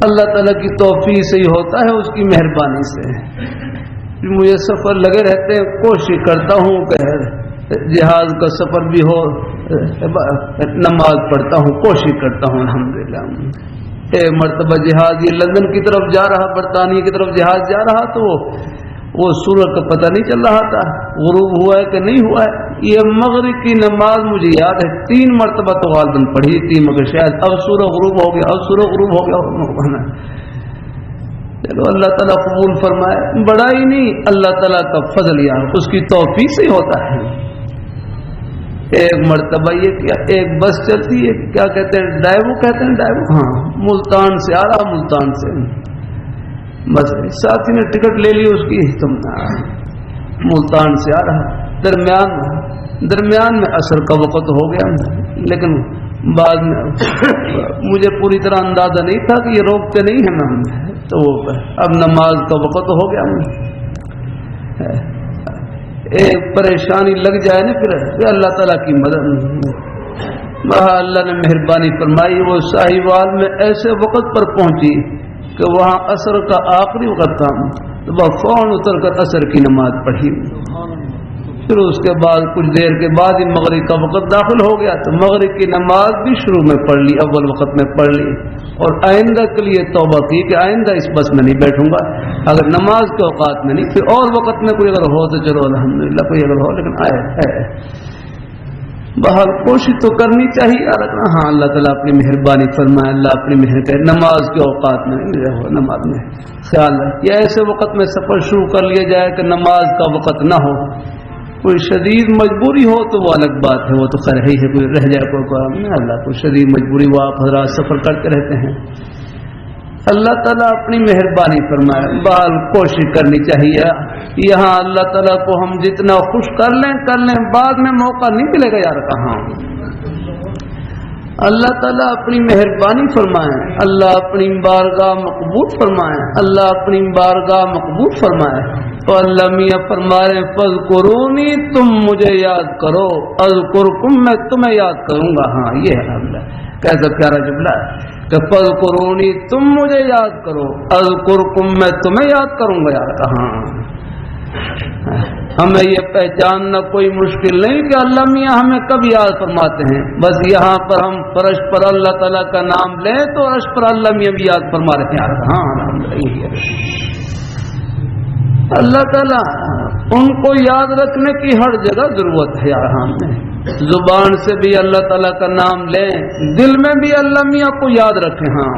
اللہ تعالیٰ کی توفیق سے ہی ہوتا ہے، اس کی مہربانی سے۔ مجھے سفر لگے رہتے ہیں، کوشش کرتا ہوں کہ جہاز کا سفر بھی ہو، نماز پڑھتا ہوں، کوشش کرتا ہوں الحمدللہ۔ ایک مرتبہ جہاز یہ لندن کی طرف جا رہا، برطانیہ کی طرف جہاز جا رہا، تو وہ سورج کا پتہ نہیں چل رہا تھا غروب ہوا ہے کہ نہیں ہوا ہے۔ یہ مغرب کی نماز مجھے یاد ہے 3 مرتبہ تو غالباً پڑھی تھی، مگر شاید اب سورج غروب ہو گیا، اب سورج غروب ہو گیا۔ چلو اللہ تعالیٰ قبول فرمائے، بڑا ہی نہیں اللہ تعالیٰ کا فضل یار، اس کی توفیق سے ہی ہوتا ہے۔ ایک مرتبہ یہ کیا، ایک بس چلتی ہے، کیا کہتے ہیں، ڈائیو کہتے ہیں، ڈائیو، ہاں، ملتان سے آ رہا، ملتان سے بس ساتھی نے ٹکٹ لے لی اس کی، تم ملتان سے آ رہا، درمیان میں عصر کا وقت ہو گیا، لیکن بعد میں مجھے پوری طرح اندازہ نہیں تھا کہ یہ روکتے نہیں ہیں ہم، تو اب نماز کا وقت ہو گیا، ایک پریشانی لگ جائے نا، پھر اللہ تعالیٰ کی مدد، اللہ نے مہربانی فرمائی، وہ ساہیوال میں ایسے وقت پر پہنچی کہ وہاں عصر کا آخری وقت تھا، تو وہ فوراً اتر کر عصر کی نماز پڑھی، پھر اس کے بعد کچھ دیر کے بعد ہی مغرب کا وقت داخل ہو گیا، تو مغرب کی نماز بھی شروع میں پڑھ لی، اول وقت میں پڑھ لی، اور آئندہ کے لیے توبہ کی کہ آئندہ اس بس میں نہیں بیٹھوں گا، اگر نماز کے اوقات میں نہیں، پھر اور وقت میں کوئی اگر ہو تو چلو الحمدللہ، کوئی اگر ہو، لیکن آئے بہر کوشش تو کرنی چاہیے یار۔ ہاں اللہ تعالیٰ اپنی مہربانی فرمائے، اللہ اپنی مہر کرے، نماز کے اوقات میں نہیں رہو، نماز میں خیال رکھیے، ایسے وقت میں سفر شروع کر لیا جائے کہ نماز کا وقت نہ ہو، کوئی شدید مجبوری ہو تو وہ الگ بات ہے، وہ تو خیر ہی ہے، کوئی رہ جائے کوئی اللہ کو شدید مجبوری، وہ آپ حضرات سفر کرتے رہتے ہیں، اللہ تعالیٰ اپنی مہربانی فرمائے، بہرحال کوشش کرنی چاہیے۔ یہاں اللہ تعالیٰ کو ہم جتنا خوش کر لیں بعد میں موقع نہیں ملے گا یار، کہاں اللہ تعالیٰ اپنی مہربانی فرمائے، اللہ اپنی بارگاہ مقبول فرمائے، اللہ اپنی بارگاہ مقبول فرمائے۔ تو اللہ میاں فرما رہے فاذکرونی، تم مجھے یاد کرو، اذکرکم، میں تمہیں یاد کروں گا۔ ہاں یہ ہے اللہ، کیسا پیارا جملہ ہے کہ فاذکرونی، تم مجھے یاد کرو، اذکرکم، میں تمہیں یاد کروں گا یار۔ کہاں ہمیں یہ پہچاننا کوئی مشکل نہیں کہ اللہ میاں ہمیں کب یاد فرماتے ہیں، بس یہاں پر ہم فرش پر اللہ تعالیٰ کا نام لیں تو عرش پر اللہ میاں بھی یاد فرما رہے ہیں۔ ہاں اللہ تعالیٰ ان کو یاد رکھنے کی ہر جگہ ضرورت ہے یار، ہمیں زبان سے بھی اللہ تعالیٰ کا نام لیں، دل میں بھی اللہ میاں کو یاد رکھیں۔ ہاں